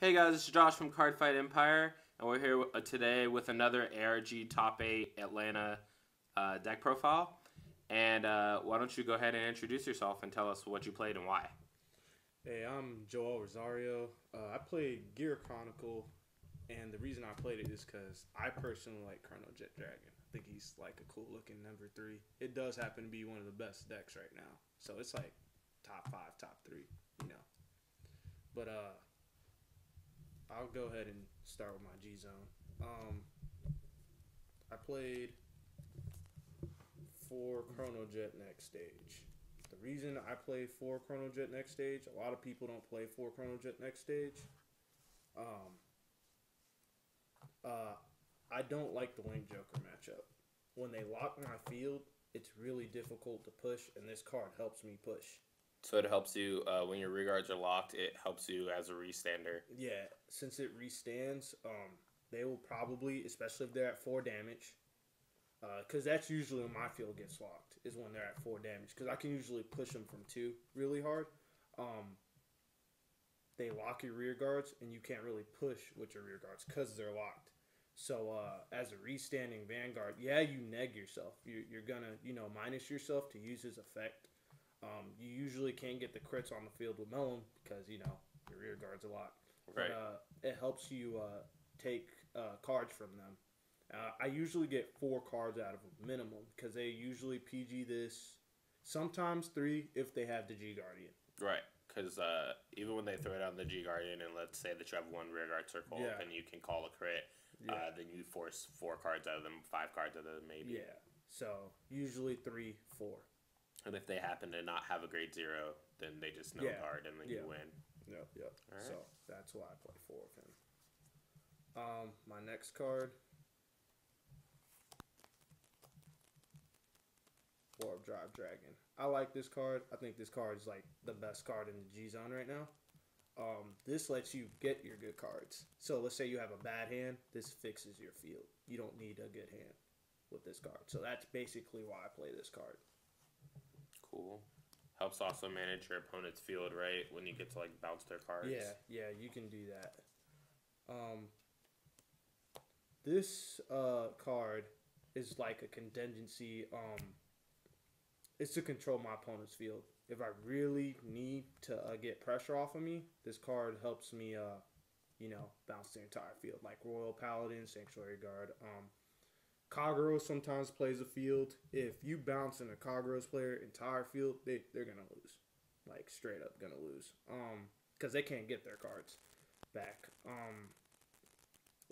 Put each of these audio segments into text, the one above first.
Hey guys, this is Josh from Cardfight Empire, and we're here today with another ARG Top 8 Atlanta deck profile. And why don't you go ahead and introduce yourself and tell us what you played and why? Hey, I'm Joel Rosario. I played Chronicle, and the reason I played it is because I personally like Chronojet Dragon. I think he's like a cool looking number 3. It does happen to be one of the best decks right now, so it's like top 5, top 3, you know. But I'll go ahead and start with my G zone. I played 4 Chronojet next stage. The reason I play 4 Chronojet next stage, a lot of people don't play 4 Chronojet next stage. I don't like the Link Joker matchup. When they lock my field, it's really difficult to push, and this card helps me push. So it helps you when your rear guards are locked. It helps you as a restander. Yeah, since it restands, they will probably, especially if they're at 4 damage, because that's usually when my field gets locked, is when they're at 4 damage. Because I can usually push them from 2 really hard. They lock your rear guards, and you can't really push with your rear guards because they're locked. So as a restanding Vanguard, yeah, you neg yourself. You're going to, minus yourself to use his effect. You usually can't get the crits on the field with Melon because, your rear guard's a lot. Right. But it helps you take cards from them. I usually get 4 cards out of a minimum because they usually PG this. Sometimes 3 if they have the G Guardian. Right, because even when they throw it on the G Guardian and let's say that you have 1 rear guard circle, then you can call a crit. Yeah. Then you force 4 cards out of them, 5 cards out of them maybe. Yeah, so usually 3, 4. And if they happen to not have a grade 0, then they just no guard and then you win. Yep. All right. So that's why I play 4 of him. My next card, Warp Drive Dragon. I like this card. I think this card is like the best card in the G zone right now. This lets you get your good cards. So let's say you have a bad hand. This fixes your field. You don't need a good hand with this card. So that's basically why I play this card. Cool. Helps also manage your opponent's field, right? When you get to like bounce their cards. Yeah, you can do that. This card is like a contingency. It's to control my opponent's field. If I really need to get pressure off of me, this card helps me, bounce the entire field. Like Royal Paladin, Sanctuary Guard. Kagero sometimes plays a field. If you bounce in a Kagero's player entire field, they're gonna lose, like straight up gonna lose. Because they can't get their cards back.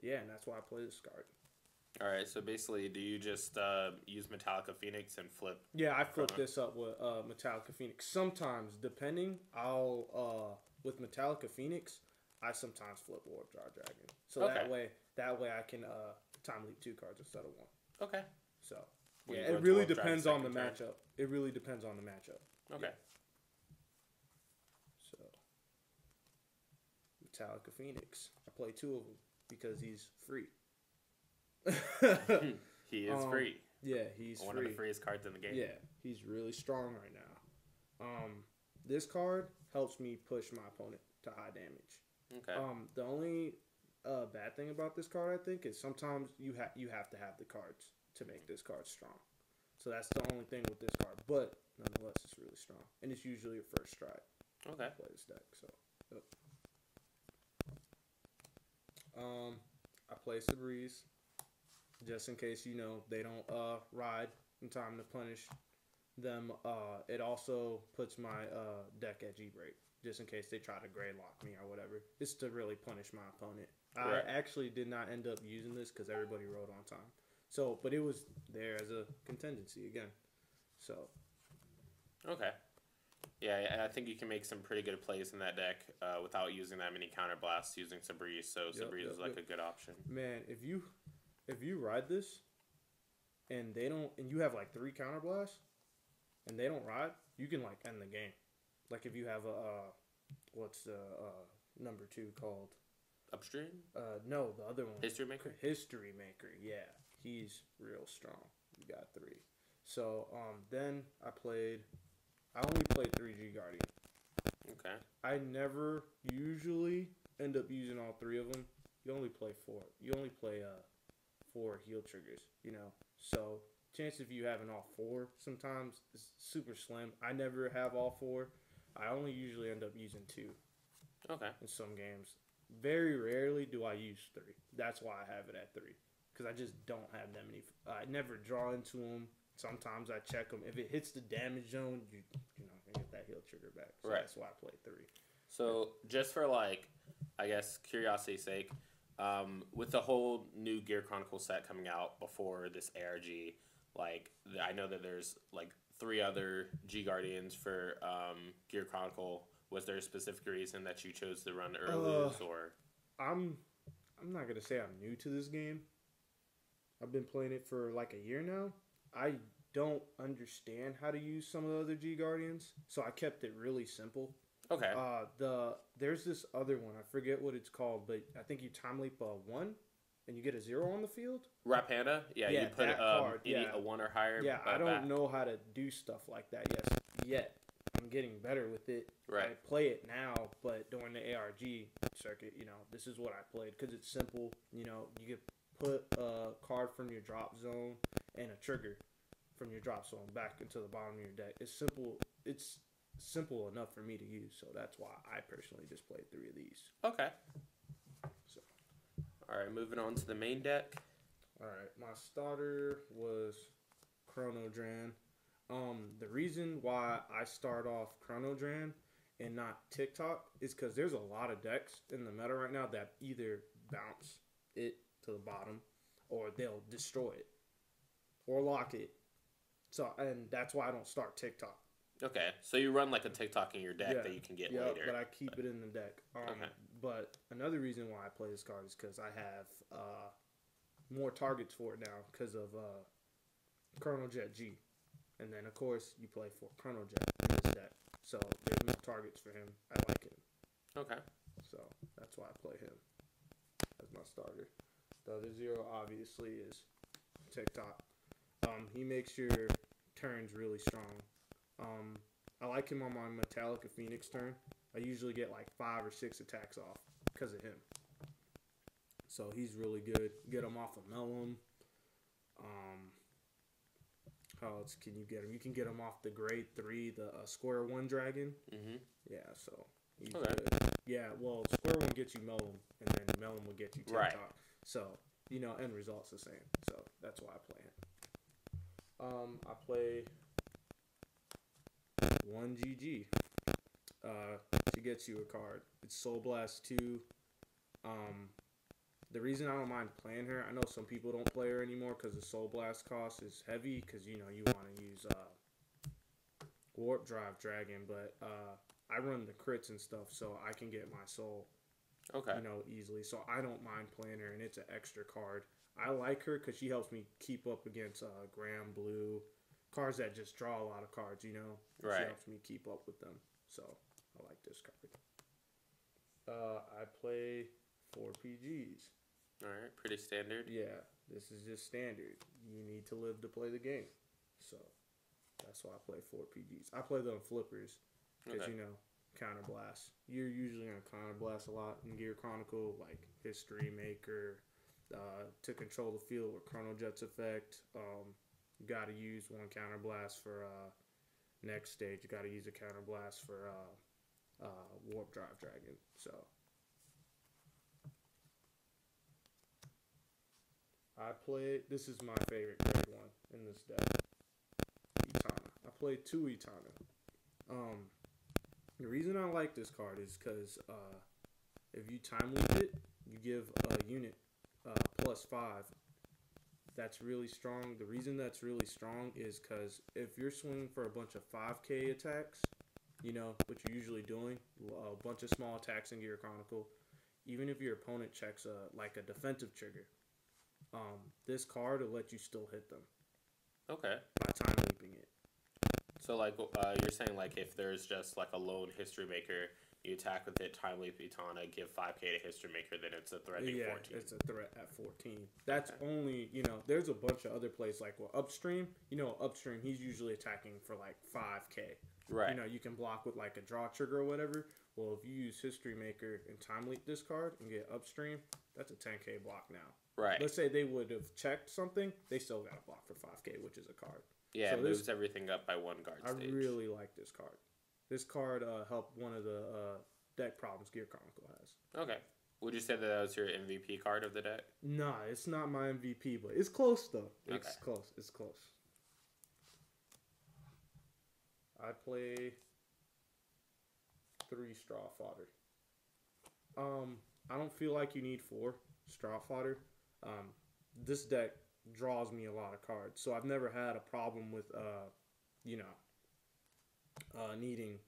And that's why I play this card. All right, so basically, do you just use Metallica Phoenix and flip? Yeah, I flip this up with Metallica Phoenix. Sometimes, depending, I'll with Metallica Phoenix, I sometimes flip Warp Drive Dragon. So that way I can time leap 2 cards instead of 1. Okay. So it really depends on the matchup. It really depends on the matchup. Okay. Yeah. So Metallica Phoenix, I play 2 of them because he's free. He is free. Yeah, he's one free. of the freest cards in the game. Yeah, he's really strong right now. This card helps me push my opponent to high damage. Okay. The only bad thing about this card, I think, is sometimes you have to have the cards to make this card strong. So that's the only thing with this card. But nonetheless, it's really strong, and it's usually your first stride. Okay. To play this deck. So, I play Sabreeze. Just in case, they don't ride in time to punish them. It also puts my deck at G-Break, just in case they try to grade lock me or whatever. It's to really punish my opponent. Right. I actually did not end up using this because everybody rode on time. So, but it was there as a contingency again. So. Okay. Yeah, I think you can make some pretty good plays in that deck without using that many counterblasts using Sabreeze. So Sabreeze is like a good option. Man, if you ride this and you have like 3 counterblasts and they don't ride, you can like end the game. Like if you have a what's the number 2 called? Upstream? No, the other one. History Maker? History Maker, yeah. He's real strong. You got 3. So then I only played 3 G Guardian. Okay. I never usually end up using all 3 of them, you only play 4. You only play 4 heal triggers, you know. So chance of you having all 4 sometimes is super slim. I never have all 4. I only usually end up using 2. Okay. In some games. Very rarely do I use 3. That's why I have it at 3. Because I just don't have that many. I never draw into them. Sometimes I check them. If it hits the damage zone, you're not going to get that heal trigger back. So right. That's why I play 3. So just for, like, I guess, curiosity's sake, with the whole new Gear Chronicle set coming out before this ARG, like, I know that there's, like, 3 other G Guardians for Gear Chronicle. Was there a specific reason that you chose to run Erlus, or? I'm not going to say I'm new to this game. I've been playing it for like a year now. I don't understand how to use some of the other G Guardians, so I kept it really simple. Okay. There's this other one. I forget what it's called, but I think you time leap 1, and you get a 0 on the field. Rapanda? Yeah, you put you need a 1 or higher. Yeah, I don't know how to do stuff like that yet. I'm getting better with it. Right. I play it now, but during the ARG circuit, you know, this is what I played because it's simple. You know, you can put a card from your drop zone and a trigger from your drop zone back into the bottom of your deck. It's simple. It's simple enough for me to use, so that's why I personally just played 3 of these. Okay. So, all right, moving on to the main deck. All right, my starter was Chronojet. The reason why I start off Chronodran and not TikTok is because there's a lot of decks in the meta right now that either bounce it to the bottom or they'll destroy it or lock it. So, and that's why I don't start TikTok. Okay, so you run like a TikTok in your deck that you can get later. But I keep it in the deck. Okay. But another reason why I play this card is because I have more targets for it now because of Chronojet G. And then, of course, you play for Chronojet in this deck. So, there's more targets for him. I like him. Okay. So, that's why I play him as my starter. The other 0, obviously, is TikTok. He makes your turns really strong. I like him on my Metallica Phoenix turn. I usually get like 5 or 6 attacks off because of him. So, he's really good. Get him off of Melon. How else can you get him? You can get him off the grade 3, the Square 1 dragon. Mm-hmm. Yeah, so he's good. Yeah, well, Square 1 gets you Melon, and then Melon will get you TikTok. Right. So, you know, end result's the same. So that's why I play him. I play 1 GG. She gets you a card. It's Soul Blast 2. The reason I don't mind playing her, I know some people don't play her anymore because the Soul Blast cost is heavy because, you know, you want to use Warp Drive Dragon, but I run the crits and stuff so I can get my soul, you know, easily. So I don't mind playing her, and it's an extra card. I like her because she helps me keep up against Graham Blue, cards that just draw a lot of cards, you know. Right. She helps me keep up with them. So I like this card. I play 4 PGs. All right, pretty standard. Yeah, this is just standard. You need to live to play the game. So, that's why I play 4 PGs. I play them flippers because, you know, counterblast. You're usually going to counterblast a lot in Gear Chronicle, like History Maker, to control the field with Chronojet's effect. You got to use 1 counterblast for next stage. You got to use a counterblast for Warp Drive Dragon. So, this is my favorite grade 1 in this deck, Etana. I play 2 Etana. The reason I like this card is because if you time leap it, you give a unit +5. That's really strong. The reason that's really strong is because if you're swinging for a bunch of 5K attacks, you know, what you're usually doing, a bunch of small attacks in Gear Chronicle, even if your opponent checks like a defensive trigger, this card will let you still hit them. Okay. By time leaping it. So, like, you're saying, like, if there's just, like, a lone History Maker, you attack with it, time leap Etana, give 5K to History Maker, then it's a threatening 14. Yeah, it's a threat at 14. That's only, you know, there's a bunch of other plays, like, well, Upstream, you know, Upstream, he's usually attacking for, like, 5K. Right. You know, you can block with like a draw trigger or whatever. Well, if you use History Maker and Time Leap this card and get upstream, that's a 10k block now. Right. Let's say they would have checked something, they still got a block for 5k, which is a card. Yeah, so it moves everything up by one guard stage. I really like this card. This card helped one of the deck problems Gear Chronicle has. Okay. Would you say that was your MVP card of the deck? Nah, it's not my MVP, but it's close though. It's Okay. close. It's close. I play 3 Straw Fodder. I don't feel like you need 4 Straw Fodder. This deck draws me a lot of cards, so I've never had a problem with needing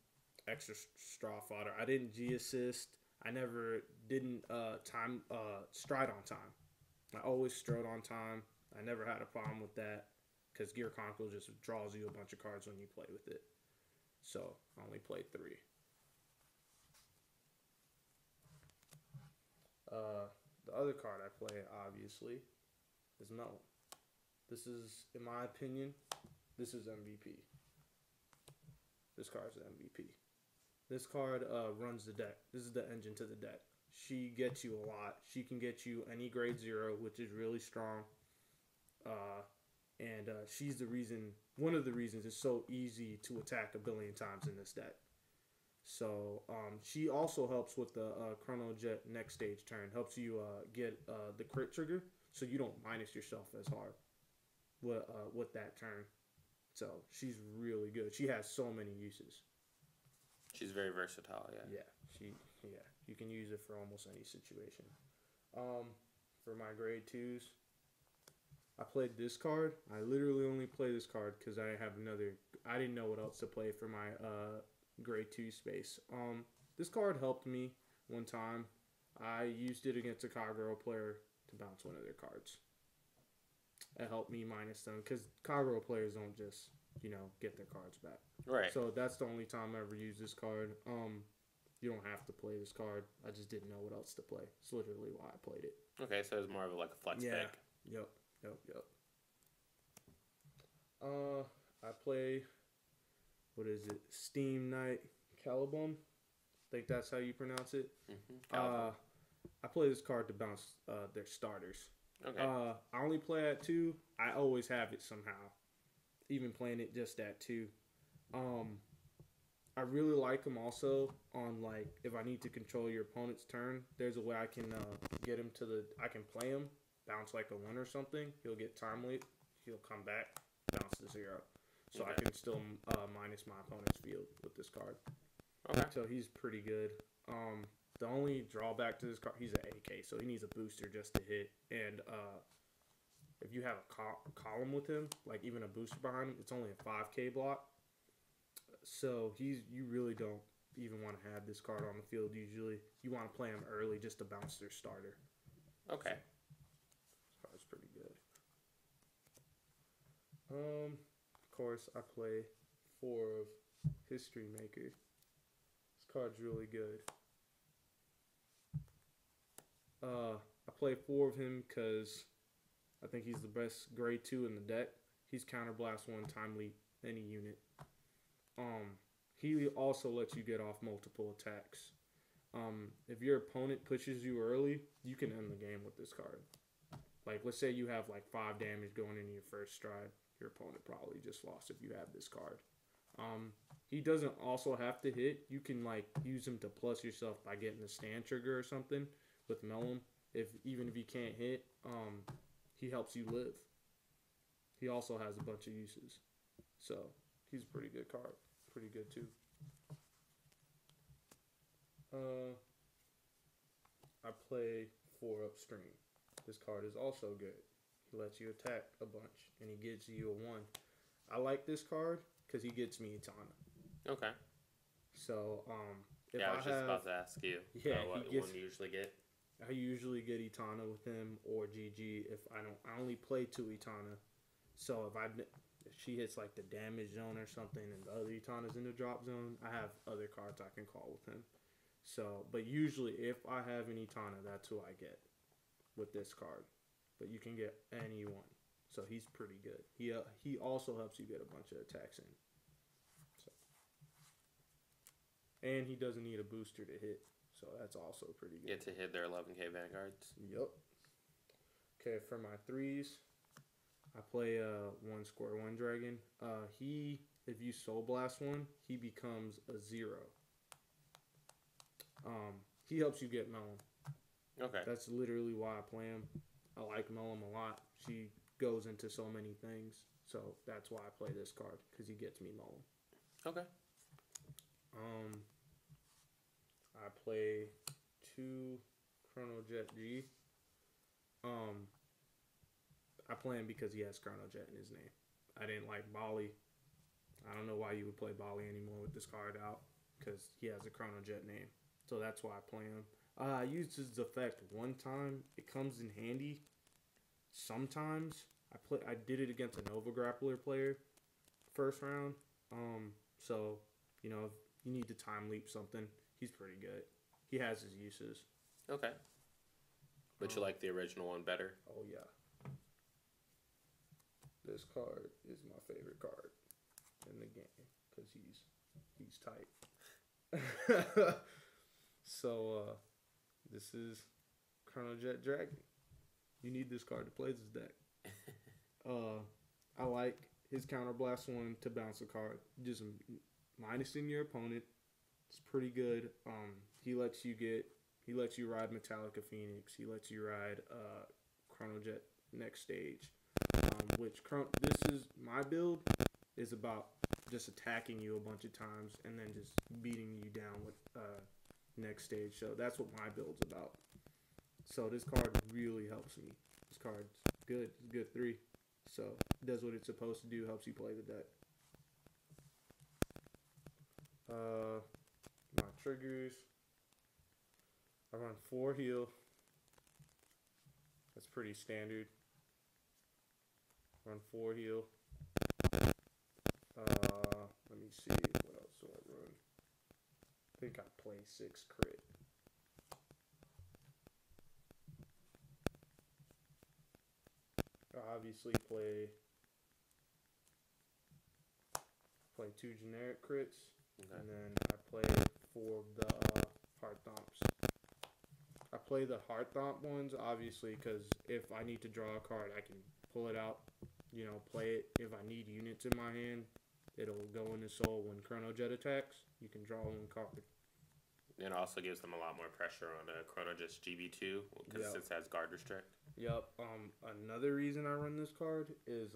extra Straw Fodder. I didn't G assist. I never didn't stride on time. I always strode on time. I never had a problem with that because Gear Chronicle just draws you a bunch of cards when you play with it. So I only played 3. The other card I play, obviously, is Melon. This is, in my opinion, this is MVP. This card's the MVP. This card runs the deck. This is the engine to the deck. She gets you a lot. She can get you any grade 0, which is really strong. And she's the reason, one of the reasons it's so easy to attack a billion times in this deck. So she also helps with the Chronojet next stage turn. Helps you get the crit trigger, so you don't minus yourself as hard with that turn. So she's really good. She has so many uses. She's very versatile. Yeah. Yeah. You can use it for almost any situation. For my grade 2s, I played this card. I literally only play this card because I have another. I didn't know what else to play for my grade 2 space. This card helped me one time. I used it against a Kagero player to bounce one of their cards. It helped me minus them because Kagero players don't just get their cards back. Right. So that's the only time I ever used this card. You don't have to play this card. I just didn't know what else to play. It's literally why I played it. Okay, so it's more of like a flex pick. Yep. I play, what is it? Steam Knight Calibum. I think that's how you pronounce it. Mm-hmm. I play this card to bounce their starters. Okay. I only play at 2. I always have it somehow. Even playing it just at 2. I really like them also on, like, if I need to control your opponent's turn, there's a way I can get him to I can play him, bounce like a 1 or something. He'll get time leap. He'll come back, bounce to 0. So I can still minus my opponent's field with this card. Okay. So he's pretty good. The only drawback to this card, he's an AK, so he needs a booster just to hit. And if you have a column with him, like even a booster behind him, it's only a 5k block. So you really don't even want to have this card on the field usually. You want to play him early just to bounce their starter. Okay. So this card's pretty good. Of course, I play 4 of History Maker. This card's really good. I play 4 of him because I think he's the best grade 2 in the deck. He's Counterblast 1, Time Leap, any unit. He also lets you get off multiple attacks. If your opponent pushes you early, you can end the game with this card. Like, let's say you have like 5 damage going into your first stride. Your opponent probably just lost if you have this card. He doesn't also have to hit. You can like use him to plus yourself by getting a stand trigger or something with Melon. Even if he can't hit, he helps you live. He also has a bunch of uses. So he's a pretty good card. Pretty good too. I play 4 upstream. This card is also good. He lets you attack a bunch, and he gives you a 1. I like this card because he gets me Itana. Okay. So, if I was just about to ask you what one you usually get. I usually get Itana with him or GG if I only play 2 Itana. So if she hits like the damage zone or something and the other Itana's in the drop zone, I have other cards I can call with him. So, but usually if I have an Itana, that's who I get with this card. But you can get anyone. So he's pretty good. He also helps you get a bunch of attacks in. So And he doesn't need a booster to hit. So that's also pretty good. Get to hit their 11k Vanguards. Yep. Okay, for my 3s, I play 1 square 1 dragon. If you soul blast one, he becomes a 0. He helps you get Melon. Okay. That's literally why I play him. I like Melon a lot. She goes into so many things. So that's why I play this card, because he gets me Melon. Okay. I play 2 Chronojet G. I play him because he has Chronojet in his name. I didn't like Bali. I don't know why you would play Bali anymore with this card out, because he has a Chronojet name. So that's why I play him. I used his effect one time. It comes in handy sometimes. I did it against a Nova Grappler player first round. So, if you need to time leap something, he's pretty good. He has his uses. Okay. But you like the original one better? Oh, yeah. This card is my favorite card in the game because he's tight. So, this is Chronojet Dragon. You need this card to play this deck. I like his counterblast one to bounce a card. Just minusing your opponent. It's pretty good. He lets you ride Metallica Phoenix. He lets you ride Chronojet next stage. This is my build is about just attacking you a bunch of times and then just beating you down with next stage. So that's what my build's about. So this card really helps me. This card's good. It's a good 3. So it does what it's supposed to do. Helps you play the deck. My triggers. I run 4 heal. That's pretty standard. Run 4 heal. Let me see. What else do I run? I think I play 6 crit. I obviously play 2 generic crits. Okay. And then I play 4 of the Heart Thomps. I play the Heart Thomp ones, obviously, because if I need to draw a card, I can pull it out, play it. If I need units in my hand, it'll go into soul when Chronojet attacks. You can draw 1 card. It also gives them a lot more pressure on Chronojet's GB2, because it has guard restrict. Yep. Another reason I run this card is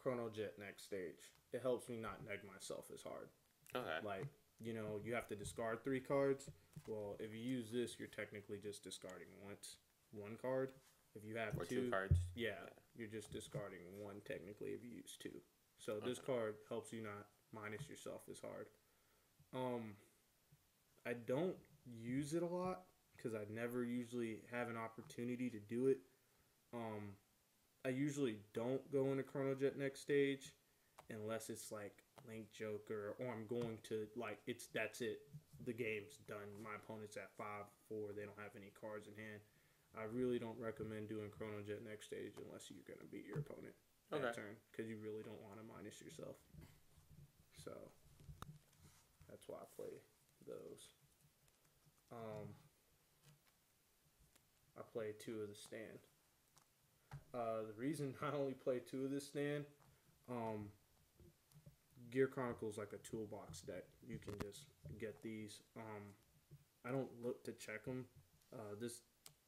Chronojet next stage. It helps me not neg myself as hard. Okay. Like, you have to discard 3 cards. Well, if you use this, you're technically just discarding 1 card. If you have or 2 cards. Yeah, you're just discarding 1 technically if you use 2. So this card helps you not minus yourself as hard. I don't use it a lot because I never usually have an opportunity to do it. I usually don't go into Chronojet next stage unless it's like Link Joker or I'm going to that's it. The game's done. My opponent's at 5-4. They don't have any cards in hand. I really don't recommend doing Chronojet next stage unless you're going to beat your opponent that turn because you really don't want to minus yourself. So that's why I play those. I play 2 of the stand. The reason I only play 2 of this stand, Gear Chronicle is like a toolbox deck. You can just get these. I don't look to check them. This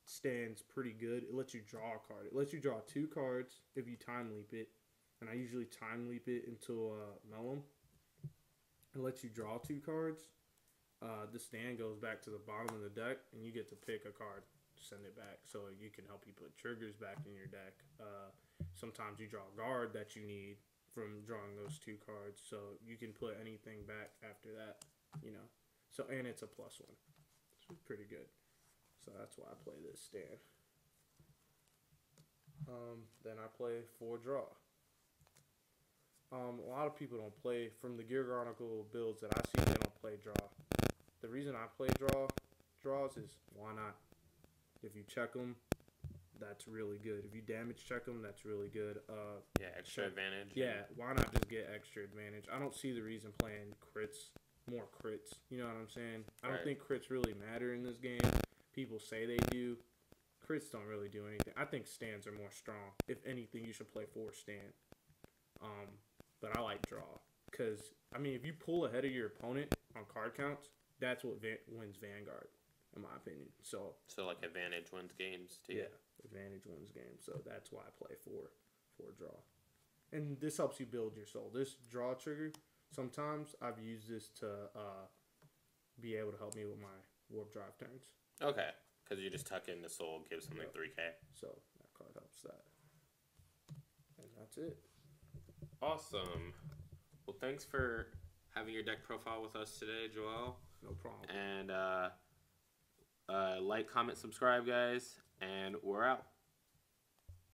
stand's pretty good. It lets you draw a card. It lets you draw 2 cards if you time leap it. And I usually time leap it into Melon. It lets you draw 2 cards. The stand goes back to the bottom of the deck, and you get to pick a card, send it back, so you can help you put triggers back in your deck. Sometimes you draw a guard that you need from drawing those 2 cards, so you can put anything back after that, So, and it's a +1. So it's pretty good. So that's why I play this stand. Then I play 4 draw. A lot of people don't play, from the Gear Chronicle builds that I see, they don't play draw. The reason I play draws is, why not? If you check them, that's really good. If you damage check them, that's really good. Extra advantage. Yeah, why not just get extra advantage? I don't see the reason playing crits more crits. You know what I'm saying? I Right. don't think crits really matter in this game. People say they do. Crits don't really do anything. I think stands are more strong. If anything, you should play 4 stand. But I like draw. Because, I mean, if you pull ahead of your opponent on card counts, that's what wins Vanguard, in my opinion. So like advantage wins games too. yeah, advantage wins games. So that's why I play 4 draw. And this helps you build your soul. This draw trigger, sometimes I've used this to be able to help me with my warp drive turns. Okay, because you just tuck in the soul, give something 3K. So that card helps that. And that's it. Awesome. Well, thanks for having your deck profile with us today, Joel. No problem. And like, comment, subscribe, guys, and we're out.